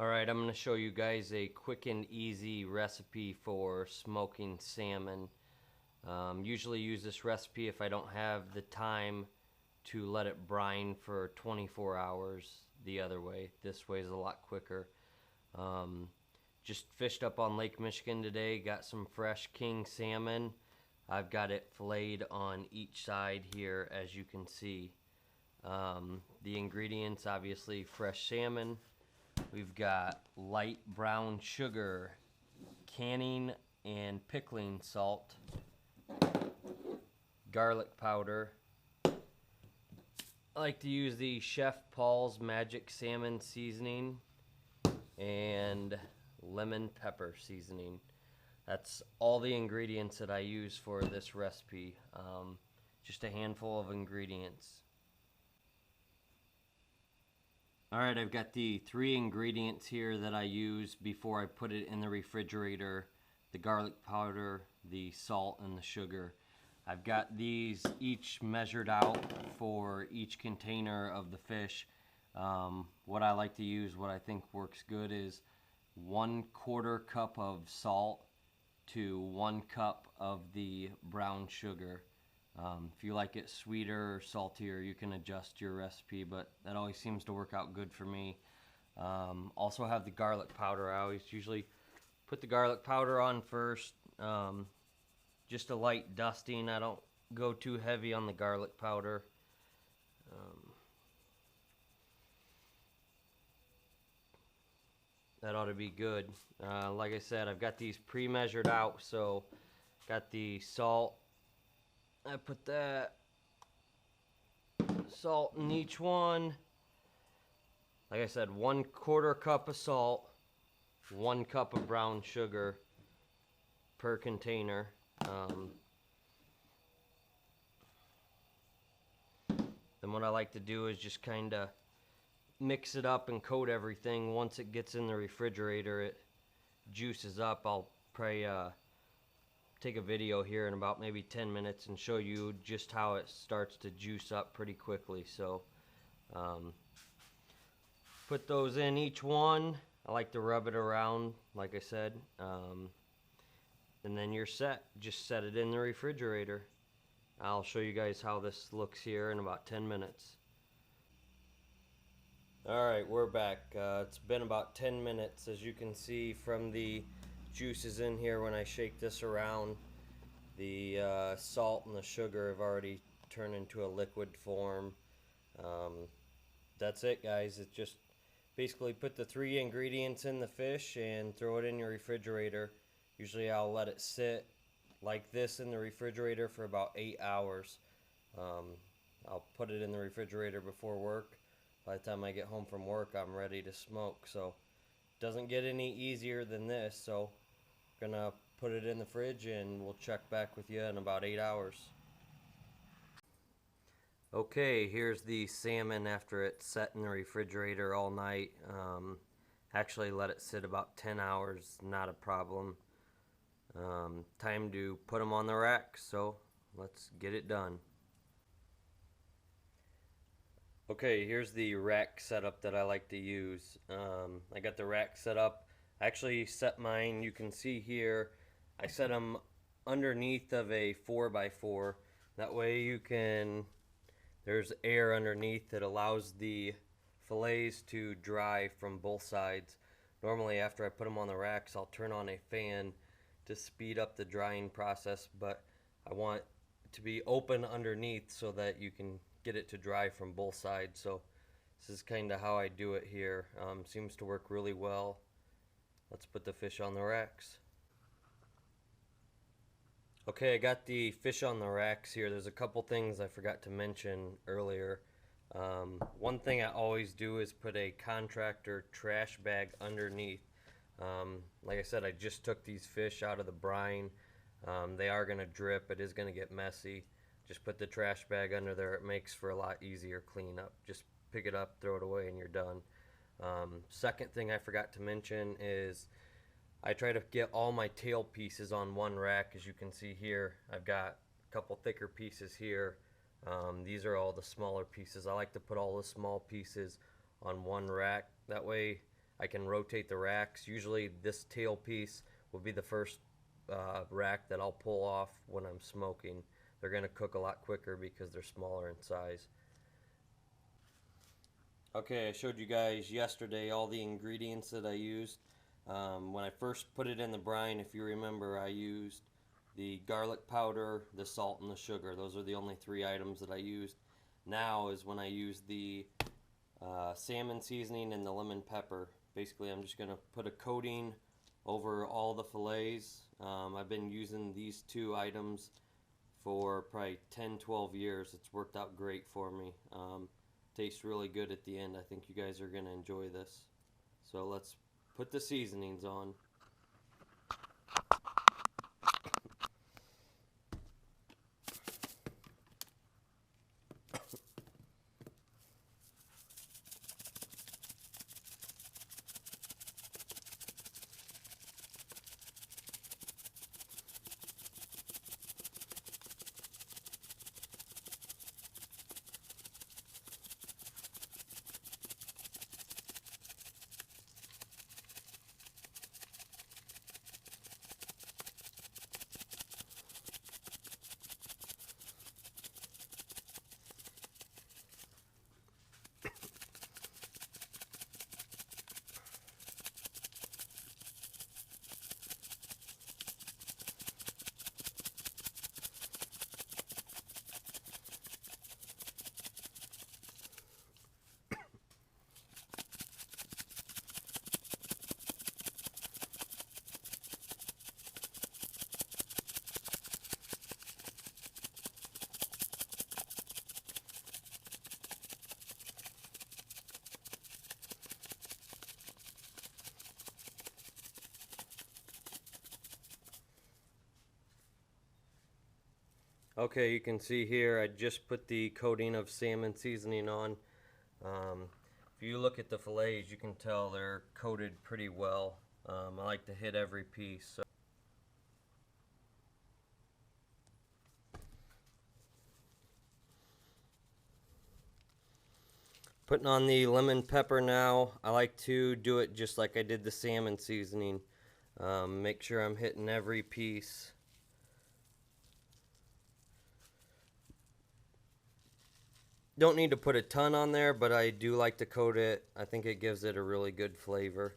Alright, I'm going to show you guys a quick and easy recipe for smoking salmon. Usually use this recipe if I don't have the time to let it brine for 24 hours the other way. This way is a lot quicker. Just fished up on Lake Michigan today, got some fresh king salmon. I've got it filleted on each side here, as you can see. The ingredients, obviously fresh salmon. We've got light brown sugar, canning and pickling salt, garlic powder. I like to use the Chef Paul's Magic Salmon Seasoning and lemon pepper seasoning. That's all the ingredients that I use for this recipe. Just a handful of ingredients. Alright, I've got the 3 ingredients here that I use before I put it in the refrigerator. The garlic powder, the salt, and the sugar. I've got these each measured out for each container of the fish. What I like to use, what I think works good, is 1/4 cup of salt to 1 cup of the brown sugar. If you like it sweeter or saltier, you can adjust your recipe, but that always seems to work out good for me. Also have the garlic powder. I always usually put the garlic powder on first, just a light dusting. I don't go too heavy on the garlic powder. That ought to be good. Like I said, I've got these pre-measured out, so got the salt. I put that salt in each one. Like I said, 1/4 cup of salt, 1 cup of brown sugar per container. Then what I like to do is just kind of mix it up and coat everything. Once it gets in the refrigerator, it juices up. I'll probably take a video here in about maybe 10 minutes and show you just how it starts to juice up pretty quickly. So put those in each one. I like to rub it around, like I said, and then you're set. Just set it in the refrigerator. I'll show you guys how this looks here in about 10 minutes. Alright, we're back. It's been about 10 minutes. As you can see from the juices in here, when I shake this around, the salt and the sugar have already turned into a liquid form. That's it, guys. It's just basically put the 3 ingredients in the fish and throw it in your refrigerator. Usually I'll let it sit like this in the refrigerator for about 8 hours. I'll put it in the refrigerator before work. By the time I get home from work, I'm ready to smoke. So it doesn't get any easier than this. So I'm gonna put it in the fridge and we'll check back with you in about 8 hours. Okay, here's the salmon after it's set in the refrigerator all night. Actually let it sit about 10 hours, not a problem. Time to put them on the rack, so let's get it done. Okay, here's the rack setup that I like to use. I got the rack set up. I actually set mine, you can see here, I set them underneath of a 4x4. That way you can, there's air underneath that allows the fillets to dry from both sides. Normally after I put them on the racks, I'll turn on a fan to speed up the drying process, but I want it to be open underneath so that you can get it to dry from both sides. So this is kind of how I do it here. Seems to work really well. Let's put the fish on the racks. Okay, I got the fish on the racks here. There's a couple things I forgot to mention earlier. One thing I always do is put a contractor trash bag underneath. Like I said, I just took these fish out of the brine. They are going to drip. It is going to get messy. Just put the trash bag under there. It makes for a lot easier cleanup. Just pick it up, throw it away, and you're done. Second thing I forgot to mention is I try to get all my tail pieces on one rack. As you can see here, I've got a couple thicker pieces here. These are all the smaller pieces. I like to put all the small pieces on one rack. That way I can rotate the racks. Usually this tail piece will be the first rack that I'll pull off when I'm smoking. They're going to cook a lot quicker because they're smaller in size. Okay, I showed you guys yesterday all the ingredients that I used. When I first put it in the brine, if you remember, I used the garlic powder, the salt, and the sugar. Those are the only 3 items that I used. Now is when I use the salmon seasoning and the lemon pepper. Basically, I'm just going to put a coating over all the fillets. I've been using these 2 items for probably 10-12 years. It's worked out great for me. Tastes really good at the end. I think you guys are going to enjoy this. So let's put the seasonings on. Okay, you can see here I just put the coating of salmon seasoning on. If you look at the fillets, you can tell they're coated pretty well. I like to hit every piece. So putting on the lemon pepper now. I like to do it just like I did the salmon seasoning. Make sure I'm hitting every piece. Don't need to put a ton on there, but I do like to coat it. I think it gives it a really good flavor.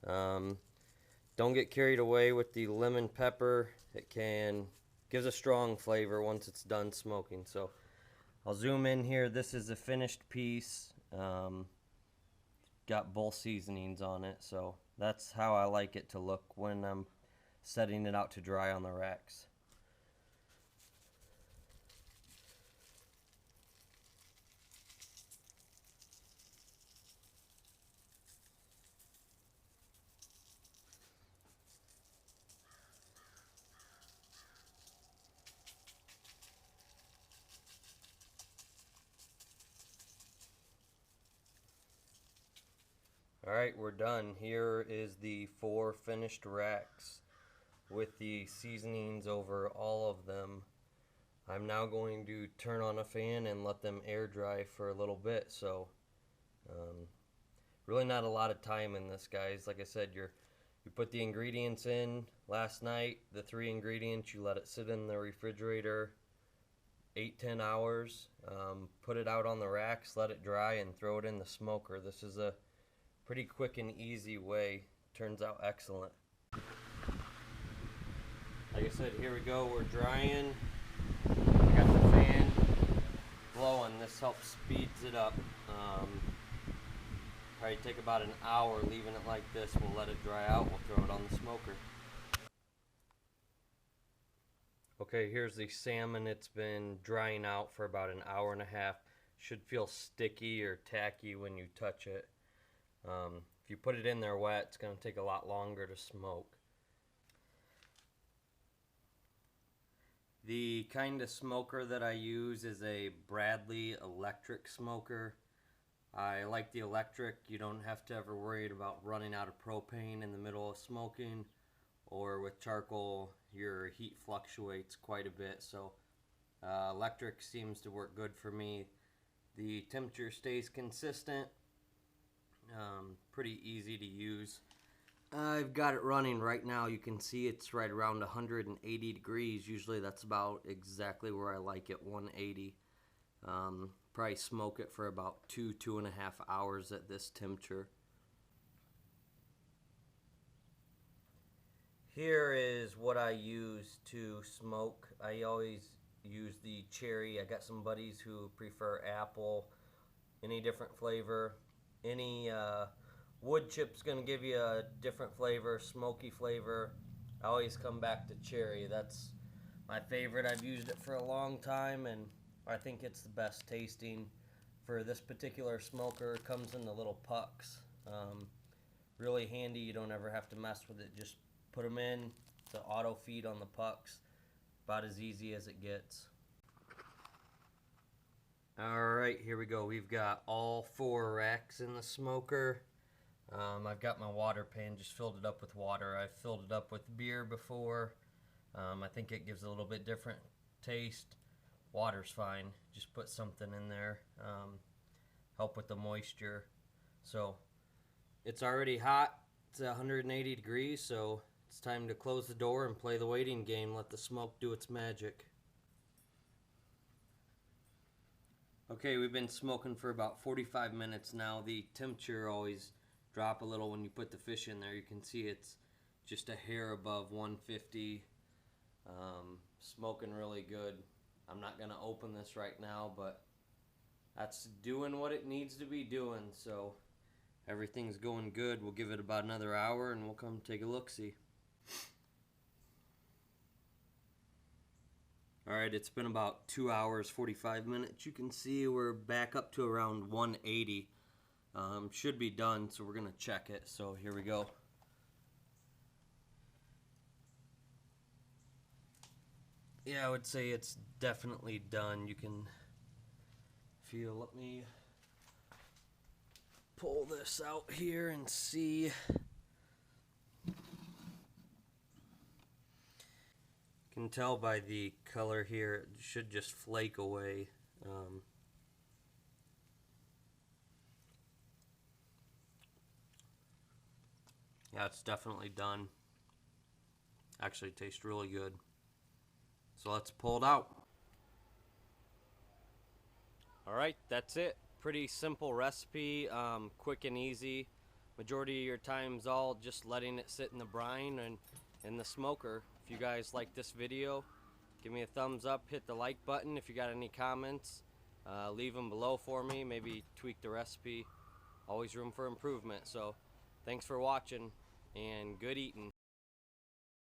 Don't get carried away with the lemon pepper. It gives a strong flavor once it's done smoking. So I'll zoom in here. This is a finished piece. Got both seasonings on it, so that's how I like it to look when I'm setting it out to dry on the racks. Alright, we're done. Here is the 4 finished racks with the seasonings over all of them. I'm now going to turn on a fan and let them air dry for a little bit. So really not a lot of time in this, guys. Like I said, you put the ingredients in last night, the 3 ingredients, you let it sit in the refrigerator 8-10 hours, put it out on the racks, let it dry, and throw it in the smoker. This is a pretty quick and easy way. Turns out excellent. Like I said, here we go. We're drying. I got the fan blowing. This helps speeds it up. Probably take about an hour leaving it like this. We'll let it dry out. We'll throw it on the smoker. Okay, here's the salmon. It's been drying out for about an hour and a half. Should feel sticky or tacky when you touch it. If you put it in there wet, it's going to take a lot longer to smoke. The kind of smoker that I use is a Bradley electric smoker. I like the electric. You don't have to ever worry about running out of propane in the middle of smoking, or with charcoal your heat fluctuates quite a bit. So electric seems to work good for me. The temperature stays consistent. Pretty easy to use. I've got it running right now. You can see it's right around 180 degrees. Usually that's about exactly where I like it, 180. Probably smoke it for about 2.5 hours at this temperature. Here is what I use to smoke. I always use the cherry. I got some buddies who prefer apple, any different flavor. Any wood chip's gonna give you a different flavor, smoky flavor. I always come back to cherry. That's my favorite. I've used it for a long time and I think it's the best tasting. For this particular smoker, it comes in the little pucks. Really handy. You don't ever have to mess with it. Just put them in to auto feed on the pucks. About as easy as it gets. Alright, here we go. We've got all 4 racks in the smoker. I've got my water pan, just filled it up with water. I've filled it up with beer before. I think it gives a little bit different taste. Water's fine. Just put something in there. Help with the moisture. So, it's already hot. It's 180 degrees, so it's time to close the door and play the waiting game. Let the smoke do its magic. Okay, we've been smoking for about 45 minutes now. The temperature always drop a little when you put the fish in there. You can see it's just a hair above 150. Smoking really good. I'm not going to open this right now, but that's doing what it needs to be doing. So everything's going good. We'll give it about another hour and we'll come take a look-see. Alright, it's been about 2 hours, 45 minutes. You can see we're back up to around 180. Should be done, so we're going to check it. So here we go. Yeah, I would say it's definitely done. You can feel, let me pull this out here and see. Can tell by the color here, it should just flake away. Yeah, it's definitely done. Actually tastes really good. So let's pull it out. Alright, that's it. Pretty simple recipe, quick and easy. Majority of your time's all just letting it sit in the brine and in the smoker. If you guys like this video, give me a thumbs up, hit the like button. If you got any comments, leave them below for me. Maybe tweak the recipe. Always room for improvement. So thanks for watching and good eating.